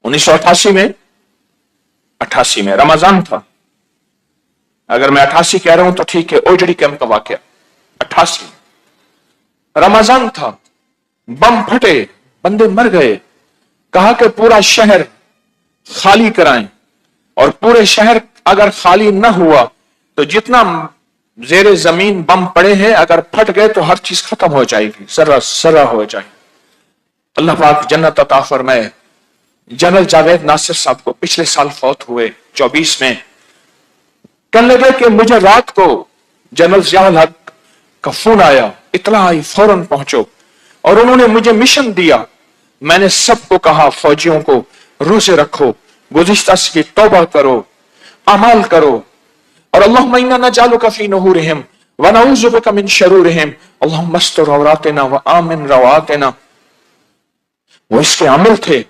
1988 में रमजान था। अगर मैं 88 कह रहा हूं तो ठीक है, ओजड़ी कैंप का वाकया 88 रमजान था, बम फटे, बंदे मर गए। कहा कि पूरा शहर खाली कराएं, और पूरे शहर अगर खाली न हुआ तो जितना जेरे जमीन बम पड़े हैं अगर फट गए तो हर चीज खत्म हो जाएगी, जर्रा जर्रा हो जाएगी। अल्लाह पाक जन्नत अता फरमाए। जनरल जावेद नासिर साहब को पिछले साल फौत हुए 24 में। कहने लगे कि मुझे रात को जनरल जियाउल हक का फोन आया, इतला आई, फौरन पहुंचो, और उन्होंने मुझे मिशन दिया। मैंने सबको कहा फौजियों को रोजे रखो, गुज़िश्ता की तौबा करो, अमाल करो, और अल्लाहुम्मा इन्ना नजालुका फी नुहुरिहिम व नऊज़ु बिका मिन शरूरिहिम अल्लाहुम्मा अस्तर औरातिना व आमिन रवातिना। वो इसके आमिल थे,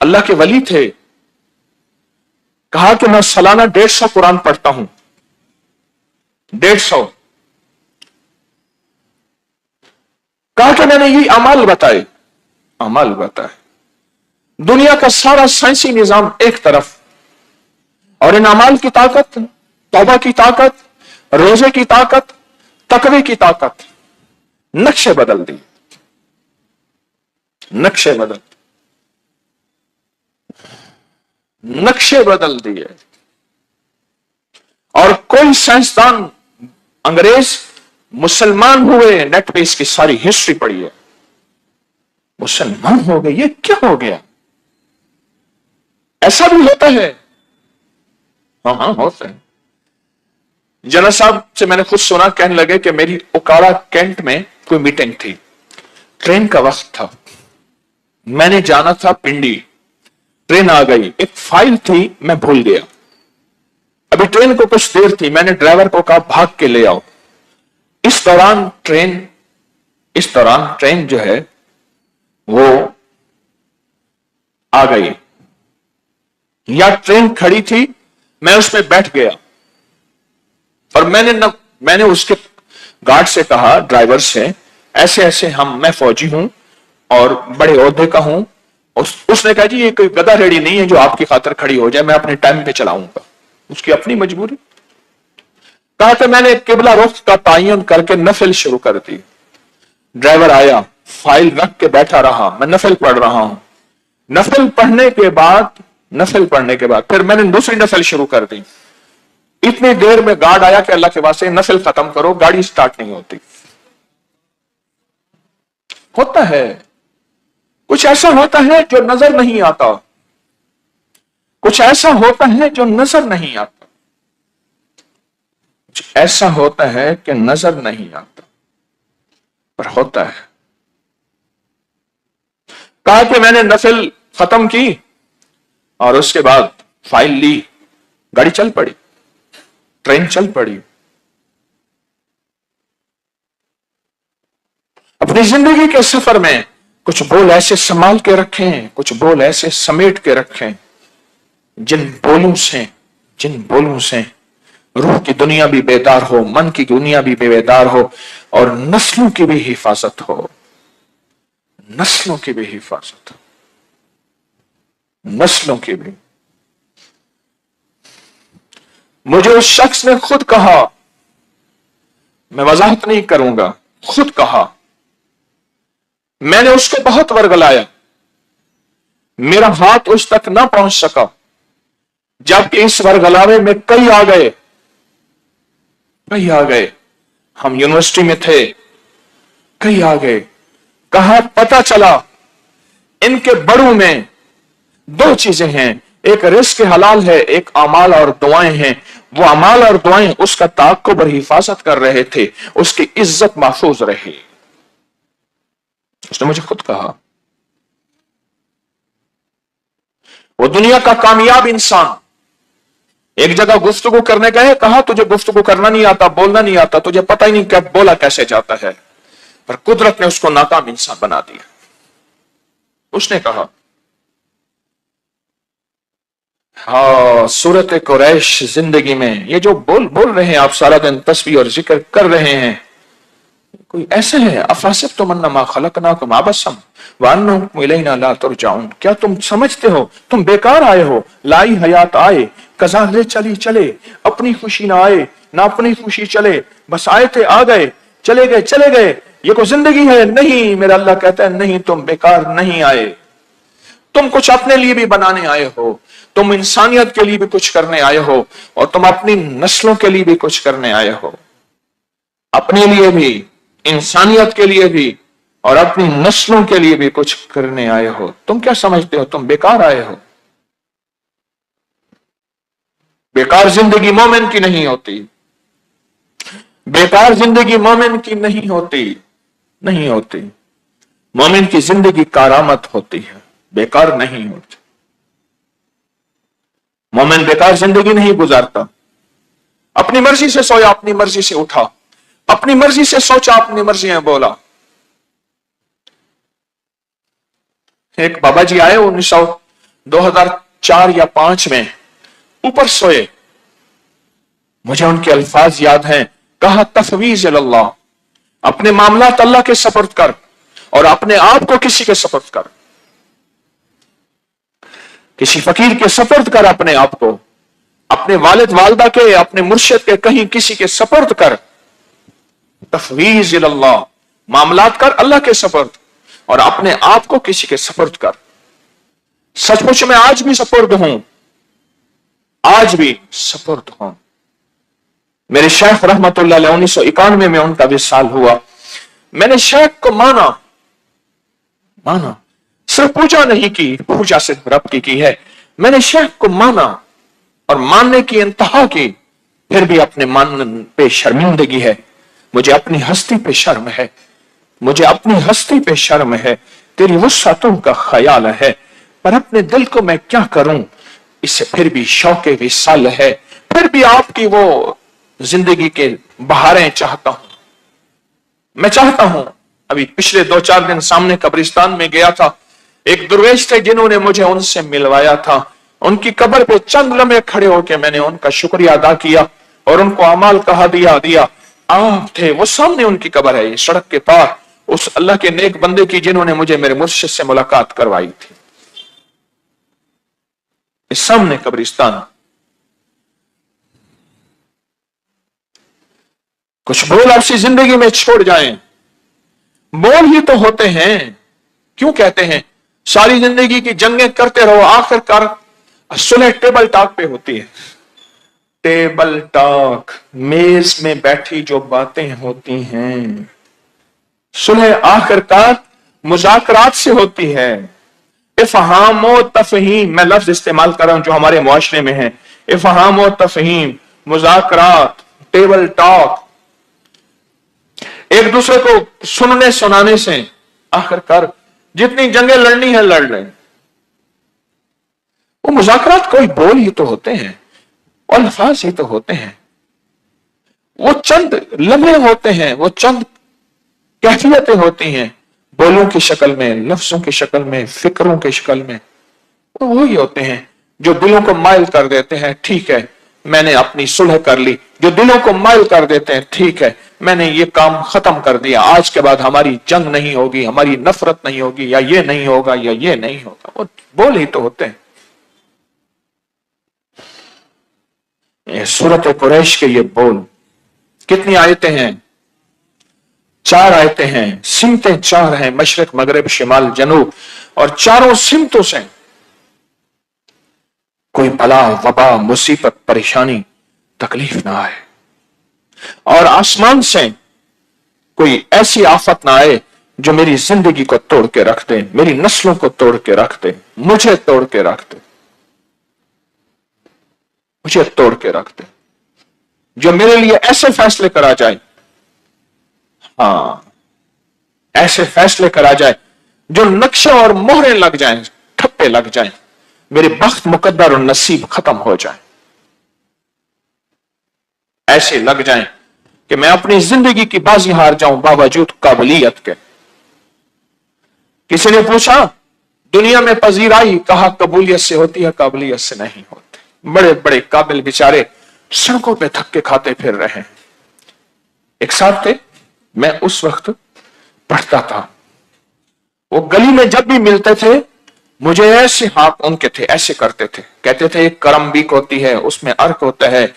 अल्लाह के वली थे। कहा कि मैं सालाना 150 कुरान पढ़ता हूं, 150। कहा कि मैंने ये अमाल बताए, अमाल बताए। दुनिया का सारा साइंसी निजाम एक तरफ, और इन अमाल की ताकत, तौबा की ताकत, रोजे की ताकत, तकवे की ताकत, नक्शे बदल दिए, नक्शे बदल दिए। और कोई साइंसदान अंग्रेज मुसलमान हुए, नेट पे इसकी सारी हिस्ट्री पढ़ी है, मुसलमान हो गए, ये क्या हो गया? ऐसा भी होता है? हाँ होता है। जनरल साहब से मैंने खुद सुना, कहने लगे कि मेरी ओकारा कैंट में कोई मीटिंग थी, ट्रेन का वक्त था, मैंने जाना था पिंडी, ट्रेन आ गई, एक फाइल थी मैं भूल गया। अभी ट्रेन को कुछ देर थी, मैंने ड्राइवर को कहा भाग के ले आओ। इस दौरान ट्रेन जो है वो आ गई, या ट्रेन खड़ी थी, मैं उसमें बैठ गया, और मैंने उसके गार्ड से कहा, ड्राइवर से, ऐसे ऐसे मैं फौजी हूं और बड़े ओहदे का हूं। उसने कहा जी ये कोई गधा रेडी नहीं है जो आपकी खातिर खड़ी हो जाए, मैं अपने टाइम पे चलाऊंगा, उसकी अपनी मजबूरी। कहा कि मैंने किबला रुख का तायन करके नफल शुरू कर दी। ड्राइवर आया, फाइल रख के बैठा रहा, मैं नफल पढ़ रहा हूं। नफल पढ़ने के बाद फिर मैंने दूसरी नफल शुरू कर दी। इतनी देर में गार्ड आया कि अल्लाह के वास्ते नफल खत्म करो, गाड़ी स्टार्ट नहीं होती। होता है, कुछ ऐसा होता है जो नजर नहीं आता, कुछ ऐसा होता है जो नजर नहीं आता, कुछ ऐसा होता है कि नजर नहीं आता पर होता है। कहा कि मैंने नफल खत्म की और उसके बाद फाइल ली, गाड़ी चल पड़ी, ट्रेन चल पड़ी। अपनी जिंदगी के सफर में कुछ बोल ऐसे संभाल के रखें, कुछ बोल ऐसे समेट के रखें, जिन बोलों से रूह की दुनिया भी बेदार हो, मन की दुनिया भी बेदार हो, और नस्लों की भी हिफाजत हो, नस्लों की भी हिफाजत हो, नस्लों की भी। मुझे उस शख्स ने खुद कहा, मैं वजाहत नहीं करूंगा, खुद कहा, मैंने उसको बहुत वर्गलाया, मेरा हाथ उस तक ना पहुंच सका, जबकि इस वर्गलावे में कई आ गए। हम यूनिवर्सिटी में थे, कई आ गए। कहा पता चला इनके बड़ों में दो चीजें हैं, एक रिस्क हलाल है, एक अमाल और दुआएं हैं। वो अमाल और दुआएं उसका ताक़ुब और हिफाजत कर रहे थे, उसकी इज्जत महफूज रही। उसने मुझे खुद कहा, वो दुनिया का कामयाब इंसान एक जगह गुफ्तगू करने गए, कहा तुझे गुफ्तगू करना नहीं आता, बोलना नहीं आता, तुझे पता ही नहीं क्या बोला कैसे जाता है, पर कुदरत ने उसको नाकाम इंसान बना दिया। उसने कहा, हाँ सूरत कुरैश जिंदगी में ये जो बोल रहे हैं आप, सारा दिन तस्बीह और जिक्र कर रहे हैं, कोई ऐसे है अफासिब तो मन्नमा खलकनाकुम अबसम, वअन्नकुम इलैना ला तुरजाऊन, क्या तुम समझते हो तुम बेकार आए हो? लाई हयात आए, कज़ा ले चली चले, अपनी खुशी ना आए ना अपनी खुशी चले, बस आए थे आ गए, चले गए चले गए, ये कोई जिंदगी है? नहीं, मेरा अल्लाह कहता है नहीं, तुम बेकार नहीं आए, तुम कुछ अपने लिए भी बनाने आए हो, तुम इंसानियत के लिए भी कुछ करने आए हो, और तुम अपनी नस्लों के लिए भी कुछ करने आए हो, अपने लिए भी, इंसानियत के लिए भी, और अपनी नस्लों के लिए भी कुछ करने आए हो। तुम क्या समझते हो तुम बेकार आए हो? बेकार जिंदगी मोमिन की नहीं होती, बेकार जिंदगी मोमिन की नहीं होती, नहीं होती। मोमिन की जिंदगी कारामत होती है, बेकार नहीं होती। मोमिन बेकार जिंदगी नहीं गुजारता। अपनी मर्जी से सोया, अपनी मर्जी से उठा, अपनी मर्जी से सोचा, अपनी मर्जी में बोला। एक बाबा जी आए 2004 या 5 में, ऊपर सोए, मुझे उनके अल्फाज याद हैं, कहा तफवीज अल्लाह, अपने मामलात अल्लाह के सपर्द कर और अपने आप को किसी के सपर्द कर, किसी फकीर के सपर्द कर अपने आप को, अपने वालिद वालदा के, अपने मुर्शिद के, कहीं किसी के सपर्द कर। तफवीज अल्लाह, मामलात कर अल्लाह के सपर्द और अपने आप को किसी के सपर्द कर। सचमुच में आज भी सपर्द हूं, आज भी सपर्द हूं। मेरे शेख रहमतुल्लाह अलैह 1991 में उनका विसाल हुआ। मैंने शेख को माना, सिर्फ पूजा नहीं की, पूजा सिर्फ रब की है। मैंने शेख को माना और मानने की इंतहा की, फिर भी अपने मान पे शर्मिंदगी है, मुझे अपनी हस्ती पे शर्म है, मुझे अपनी हस्ती पे शर्म है। तेरी वुस्अतों का ख्याल है, पर अपने दिल को मैं क्या करूं, इससे फिर भी शौके विसाल है, फिर भी आपकी वो जिंदगी के बहारें चाहता हूं। मैं चाहता हूं, अभी पिछले 2-4 दिन सामने कब्रिस्तान में गया था, एक दुर्वेश थे जिन्होंने मुझे उनसे मिलवाया था। उनकी कब्र पे चंद लम्हे खड़े होकर मैंने उनका शुक्रिया अदा किया और उनको अमाल कहा दिया। आप थे, वो सामने उनकी कब्र है, सड़क के पार, उस अल्लाह के नेक बंदे की जिन्होंने मुझे मेरे मुर्शिद से मुलाकात करवाई थी। इस सामने कब्रिस्तान। कुछ बोल आपसी जिंदगी में छोड़ जाएं, बोल ही तो होते हैं। क्यों कहते हैं सारी जिंदगी की जंगें करते रहो, आखिरकार सुलह टेबल टॉक पे होती है। टेबल टॉक, मेज में बैठी जो बातें होती हैं, सुलह आखिरकार मुज़ाकरात से होती है। इफ़हाम व तफ़हीम, मैं लफ्ज इस्तेमाल कर रहा हूं जो हमारे मुआशरे में है। इफ़हाम व तफ़हीम, मुज़ाकरात, टेबल टॉक, एक दूसरे को सुनने सुनाने से आखिरकार जितनी जंगें लड़नी है लड़ लें। वो मुज़ाकरात कोई बोल ही तो होते हैं, अल्फाज ही तो होते हैं, वो चंद लम्हे होते हैं, वो चंद कैफियतें होती हैं, बोलों की शक्ल में, लफ्जों की शक्ल में, फिक्रों की शक्ल में, वो ही होते हैं जो दिलों को माइल कर देते हैं। ठीक है, मैंने अपनी सुलह कर ली। जो दिलों को माइल कर देते हैं, ठीक है, मैंने ये काम खत्म कर दिया, आज के बाद हमारी जंग नहीं होगी, हमारी नफरत नहीं होगी, या ये नहीं होगा या ये नहीं होगा, वो बोल ही तो होते हैं। ये सूरत कुरैश के ये बोल। कितनी आयतें हैं? 4 आयतें हैं, सिमतें 4 हैं, मशरक मगरिब शिमाल जनूब, और चारों सिमतों से कोई बला वबा मुसीबत परेशानी तकलीफ ना आए, और आसमान से कोई ऐसी आफत ना आए जो मेरी जिंदगी को तोड़ के रख दे, मेरी नस्लों को तोड़ के रख दे, मुझे तोड़ के रख दे, मुझे तोड़ के रख दे, जो मेरे लिए ऐसे फैसले करा जाए, हाँ ऐसे फैसले करा जाए जो नक्शा और मोहरें लग जाएं, ठप्पे लग जाएं, मेरे बख्त मुकद्दर और नसीब खत्म हो जाए, ऐसे लग जाएं कि मैं अपनी जिंदगी की बाजी हार जाऊं बावजूद काबिलियत के। किसी ने पूछा दुनिया में पजीराई, कहा कबूलियत से होती है, काबिलियत से नहीं होती। बड़े बड़े काबिल बेचारे सड़कों पे धक्के खाते फिर रहे हैं। एक साहब थे, मैं उस वक्त पढ़ता था, वो गली में जब भी मिलते थे मुझे ऐसे हाथ उनके थे, ऐसे करते थे, कहते थे एक करम बीक होती है, उसमें अर्क होता है,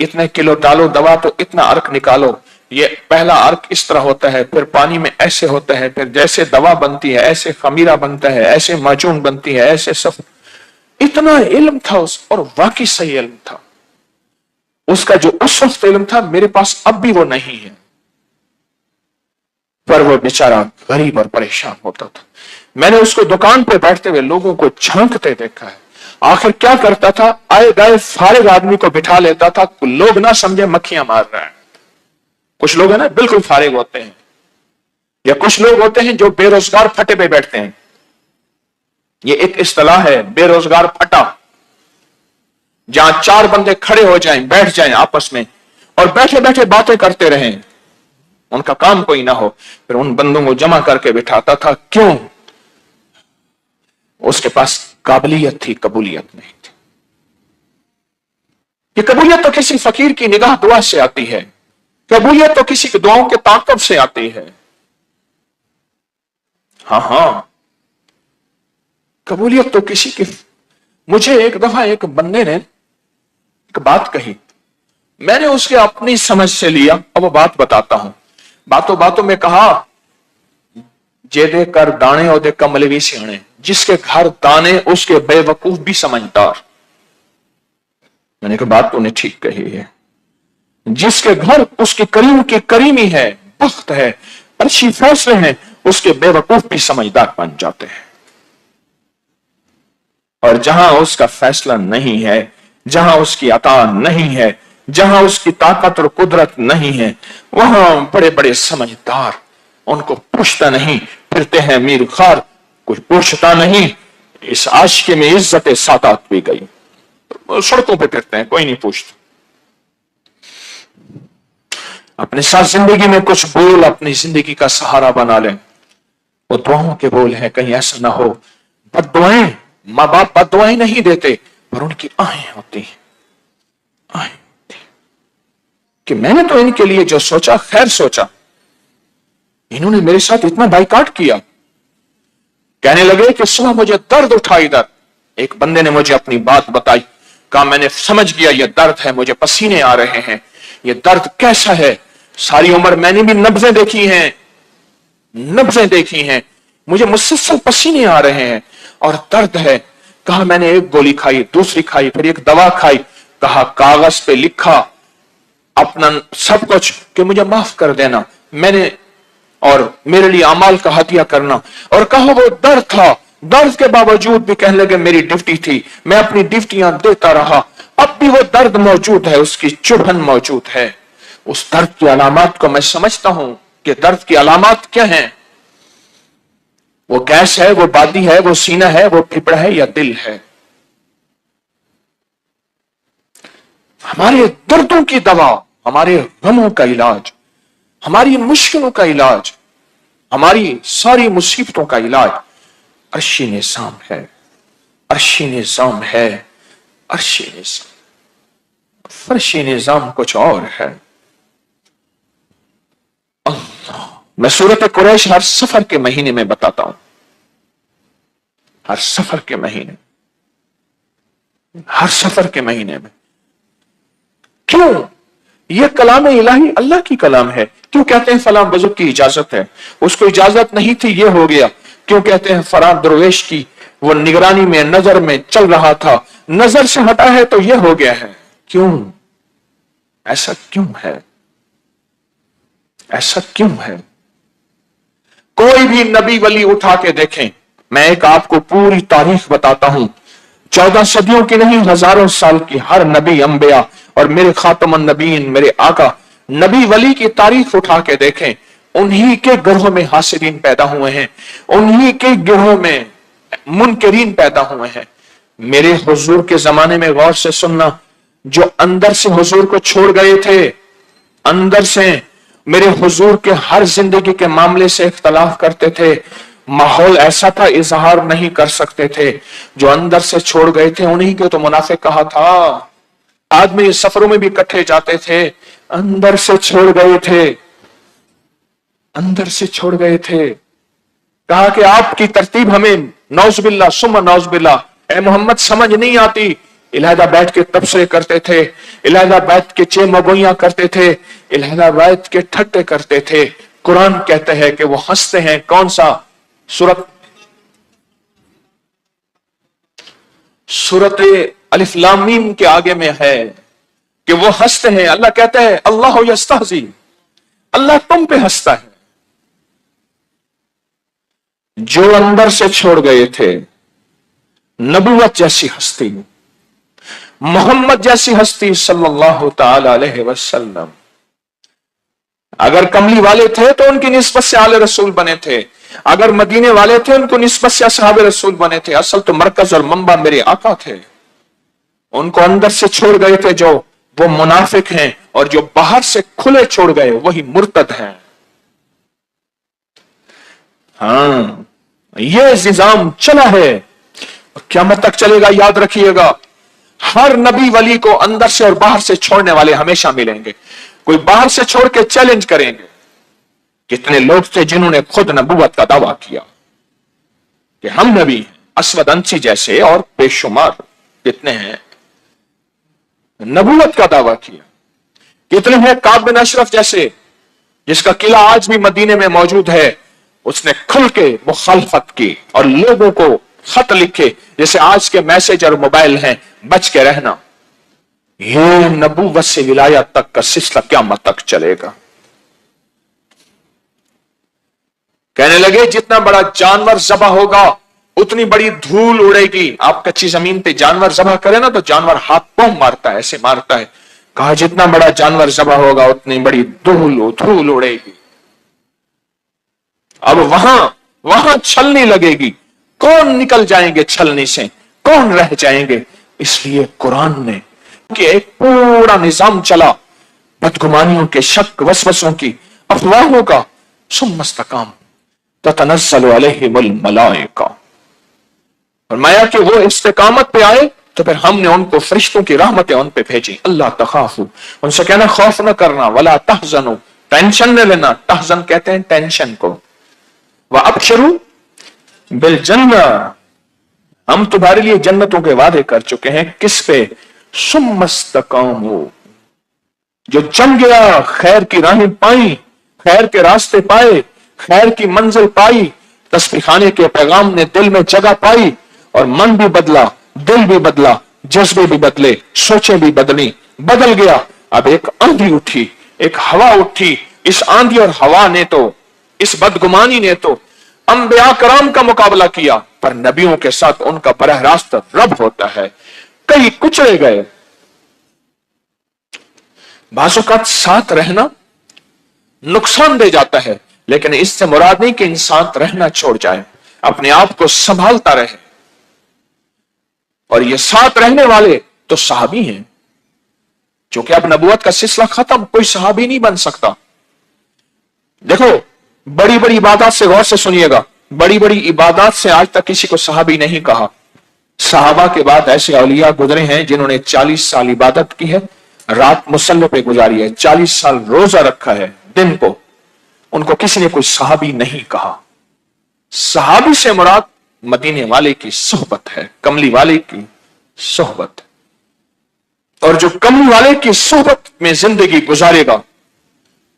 इतने किलो डालो दवा तो इतना अर्क निकालो, ये पहला अर्क इस तरह होता है, फिर पानी में ऐसे होता है, फिर जैसे दवा बनती है ऐसे खमीरा बनता है, ऐसे माजून बनती है, ऐसे सब। इतना इल्म था और वाकई सही इल्म था उसका, जो उस वक्त इल्म था मेरे पास अब भी वो नहीं है। पर वो बेचारा गरीब और परेशान होता था। मैंने उसको दुकान पे बैठते हुए लोगों को झांकते देखा है। आखिर क्या करता था, आए गए फारिग आदमी को बिठा लेता था, लोग ना समझे मक्खियां मार रहा है। कुछ लोग है ना बिल्कुल फारिग होते हैं, या कुछ लोग होते हैं जो बेरोजगार फटे पे बैठते हैं। ये एक इस्तिलाह है, बेरोजगार फटा, जहां चार बंदे खड़े हो जाएं, बैठ जाएं आपस में और बैठे बैठे बातें करते रहें, उनका काम कोई ना हो। फिर उन बंदों को जमा करके बिठाता था। क्यों? उसके पास काबिलियत थी, कबूलियत नहीं थी। ये कबूलियत तो किसी फकीर की निगाह दुआ से आती है, कबूलियत तो किसी की दुआओं के ताकत से आती है। हाँ, कबूलियत तो किसी की। मुझे एक दफा एक बंदे ने एक बात कही, मैंने उसके अपनी समझ से लिया, अब वो बात बताता हूं। बातों बातों में कहा, जे दे कर दाने और दे कमले भी सियाने, जिसके घर दाने उसके बेवकूफ भी समझदार। मैंने कहा बात तूने ठीक कही है, जिसके घर उसके करीम की करीमी है, बख्त है, अच्छी फैसले हैं, उसके बेवकूफ भी समझदार बन जाते हैं। और जहां उसका फैसला नहीं है, जहां उसकी अता नहीं है, जहां उसकी ताकत और कुदरत नहीं है, वहां बड़े बड़े समझदार उनको पूछता नहीं फिरते हैं, मीर खार कुछ पूछता नहीं। इस आशिकी में इज्जत सादात भी गई, सड़कों पे फिरते हैं, कोई नहीं पूछता। अपने साथ जिंदगी में कुछ बोल अपनी जिंदगी का सहारा बना लें, वो दुआओं के बोल हैं, कहीं ऐसा ना हो। बद्दुआएं, माँ बाप बद्दुआएं नहीं देते, पर उनकी आहें होती हैं, आहें होती हैं कि मैंने तो इनके लिए जो सोचा खैर सोचा, इन्होंने मेरे साथ इतना बाइकाट किया। कहने लगे कि सुबह मुझे दर्द उठा इधर। एक बंदे ने मुझे अपनी बात बताई, कहा मैंने समझ गया ये दर्द है, मुझे पसीने आ रहे हैं। ये दर्द कैसा है? सारी उम्र मैंने भी नब्जें देखी हैं, नब्जें देखी हैं, मुझे मुसलसल पसीने आ रहे हैं और दर्द है। कहा मैंने एक गोली खाई, दूसरी खाई, फिर एक दवा खाई। कहा कागज पे लिखा अपना सब कुछ कि मुझे माफ कर देना, मैंने और मेरे लिए अमाल का हदिया करना। और कहा वो दर्द था, दर्द के बावजूद भी कहने लगे मेरी ड्यूटी थी, मैं अपनी ड्यूटियां देता रहा। अब भी वो दर्द मौजूद है, उसकी चुभन मौजूद है। उस दर्द की अलामत को मैं समझता हूं कि दर्द की अलामत क्या है। वो गैस है, वो बादी है, वो सीना है, वो फेफड़ा है या दिल है। हमारे दर्दों की दवा, हमारे गमों का इलाज, हमारी मुश्किलों का इलाज, हमारी सारी मुसीबतों का इलाज अर्शी निजाम है, अर्शी निजाम है, अर्शी निजाम। फर्शी निजाम कुछ और है। अल्लाह, मैं सूरत कुरैश हर सफर के महीने में बताता हूं, हर सफर के महीने, हर सफर के महीने में। क्यों? यह कलाम इलाही अल्लाह की कलाम है। क्यों कहते हैं फलां बुजुर्ग की इजाजत है? उसको इजाजत नहीं थी, यह हो गया। क्यों कहते हैं फलां दरवेश की वो निगरानी में नजर में चल रहा था, नजर से हटा है तो यह हो गया है। क्यों? ऐसा क्यों है? ऐसा क्यों है? कोई भी नबी वली उठा के देखें, मैं एक आपको पूरी तारीख बताता हूं, 14 सदियों की नहीं, हजारों साल की हर नबी, अंबिया और मेरे खातमुन नबीन, मेरे आका नबी वली की तारीख उठा के देखें, उन्हीं के गिरोह में हासिदीन पैदा हुए हैं, उन्हीं के गिरोह में मुनकरीन पैदा हुए हैं। मेरे हुजूर के जमाने में गौर से सुनना, जो अंदर से हुजूर को छोड़ गए थे, अंदर से मेरे हुजूर के हर जिंदगी के मामले से इख्तलाफ करते थे, माहौल ऐसा था इजहार नहीं कर सकते थे, जो अंदर से छोड़ गए थे उन्हीं को तो मुनाफिक कहा था। आदमी सफरों में भी इकट्ठे जाते थे, अंदर से छोड़ गए थे, अंदर से छोड़ गए थे। कहा कि आपकी तरतीब हमें नौज़बिल्ला सुम्मा नौज़बिल्ला ए मोहम्मद समझ नहीं आती। इलाहा बैठ के तबसरे करते थे, इलाहा बैठ के चेमगोइयां करते थे, इलाहा बैठ के ठट्टे करते थे। कुरान कहते हैं कि वो हंसते हैं। कौन सा सूरत अलिफ लाम मीम के आगे में है कि वो हंसते हैं। अल्लाह कहता है अल्लाह यस्तहज़ी, अल्लाह तुम पे हंसता है। जो अंदर से छोड़ गए थे नबुवत जैसी हस्ती, मोहम्मद जैसी हस्ती सल्लल्लाहु ताला अलैहि वसल्लम। अगर कमली वाले थे तो उनकी निस्बत से आले रसूल बने थे, अगर मदीने वाले थे उनको निस्बत से असहाबे रसूल बने थे। असल तो मरकज और मंबा मेरे आका थे, उनको अंदर से छोड़ गए थे जो वो मुनाफिक हैं, और जो बाहर से खुले छोड़ गए वही मुर्तद हैं। हाँ, ये निजाम चला है, क़यामत तक चलेगा। याद रखिएगा, हर नबी वली को अंदर से और बाहर से छोड़ने वाले हमेशा मिलेंगे। कोई बाहर से छोड़ के चैलेंज करेंगे। कितने लोग थे जिन्होंने खुद नबूवत का दावा किया कि हम नबी हैं, असवद अंसी जैसे, और बेशुमार कितने हैं नबूवत का दावा किया। कितने हैं काब बिन अशरफ जैसे, जिसका किला आज भी मदीने में मौजूद है, उसने खुल के मुखालफत की और लोगों को खत लिखे जैसे आज के मैसेज और मोबाइल हैं, बच के रहना। ये नबूवत से विलायत तक का सिलसिला क़यामत तक चलेगा। कहने लगे जितना बड़ा जानवर ज़बह होगा उतनी बड़ी धूल उड़ेगी। आप कच्ची जमीन पे जानवर ज़बह करे ना तो जानवर हाथ पांव मारता है, ऐसे मारता है। कहा जितना बड़ा जानवर ज़बह होगा उतनी बड़ी धूल उड़ेगी। अब वहां छलनी लगेगी। कौन निकल जाएंगे छलनी से, कौन रह जाएंगे? इसलिए कुरान ने कि एक पूरा निजाम चला बदगुमानियों के, शक वसवसों की, अफवाहों का। सुम्मस्तकाम ततनज़्ज़लु अलैहिमुल मलाइका, फरमाया कि वो इस्तिकामत पे आए तो फिर हमने उनको फरिश्तों की रहमतें उन पे भेजी। अल्लाह तखाफू, उनसे कहना खौफ न करना, वला तहज़नु, टेंशन न लेना। तहज़न कहते हैं टेंशन को। व अबशरू बिल जन्ना, हम तुम्हारे लिए जन्नतों के वादे कर चुके हैं। किस पे? सुम्मस्तकामू, जो जम गया, खैर की राहें पाई, खैर के रास्ते पाए, खैर की मंजिल पाई, तस्बीह खाने के पैगाम ने दिल में जगह पाई, और मन भी बदला, दिल भी बदला, जज्बे भी बदले, सोचें भी बदली, बदल गया। अब एक आंधी उठी, एक हवा उठी। इस आंधी और हवा ने तो, इस बदगुमानी ने तो अंबिया कराम का मुकाबला किया, पर नबियों के साथ उनका बरह रास्त रब होता है। कई कुचले गए। बाज़ौक़ात साथ रहना नुकसान दे जाता है, लेकिन इससे मुराद नहीं कि इंसान रहना छोड़ जाए, अपने आप को संभालता रहे। और ये साथ रहने वाले तो सहाबी हैं, क्योंकि अब नबूवत का सिलसिला खत्म, कोई सहाबी नहीं बन सकता। देखो, बड़ी बड़ी इबादत से गौर से सुनिएगा, बड़ी बड़ी इबादत से आज तक किसी को सहाबी नहीं कहा। सहाबा के बाद ऐसे औलिया गुजरे हैं जिन्होंने 40 साल इबादत की है, रात मुसल्ले पे गुजारी है, 40 साल रोजा रखा है दिन को, उनको किसी ने कोई सहाबी नहीं कहा। सहाबी से मुराद मदीने वाले की सोहबत है, कमली वाले की सोहबत। और जो कमली वाले की सोहबत में जिंदगी गुजारेगा,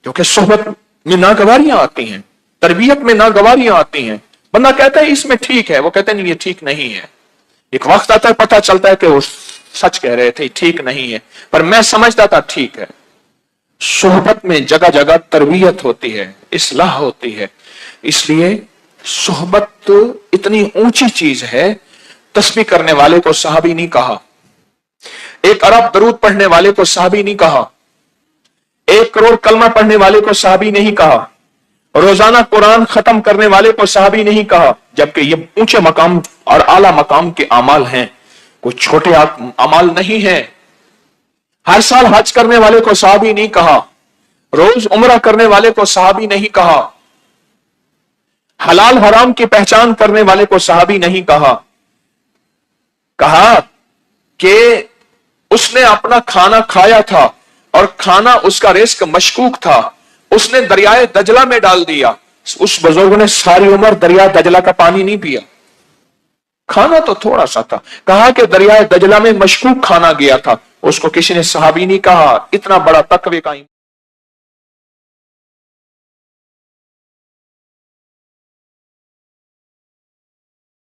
क्योंकि सोहबत में नागवारियां आती हैं, तरबियत में नागवारियां आती हैं। बंदा कहता है इसमें ठीक है, वो कहते नहीं ये ठीक नहीं है। एक वक्त आता है पता चलता है कि वो सच कह रहे थे, ठीक नहीं है, पर मैं समझता था ठीक है। सोहबत में जगह जगह तरबियत होती है, इस्लाह होती है। इसलिए सोहबत तो इतनी ऊंची चीज है, तस्बीह करने वाले को सहाबी नहीं कहा, 1 अरब दरूद पढ़ने वाले को सहाबी नहीं कहा, 1 करोड़ कलमा पढ़ने वाले को सहाबी नहीं कहा, रोजाना कुरान खत्म करने वाले को सहाबी नहीं कहा, जबकि ये ऊंचे मकाम और आला मकाम के अमाल हैं, कोई छोटे अमाल नहीं है। हर साल हज करने वाले को सहाबी नहीं कहा, रोज उम्रा करने वाले को सहाबी नहीं कहा, हलाल हराम की पहचान करने वाले को सहाबी नहीं कहा। कहा कि उसने अपना खाना खाया था और खाना उसका रिस्क मशकूक था, उसने दरियाए दजला में डाल दिया, اس بزرگ نے ساری عمر دریا دجلہ کا پانی نہیں پیا، کھانا تو تھوڑا سا تھا، کہا کہ دریا دجلہ میں مشکوک کھانا گیا تھا، اس کو کسی نے صحابی نہیں کہا، اتنا بڑا تقوی کا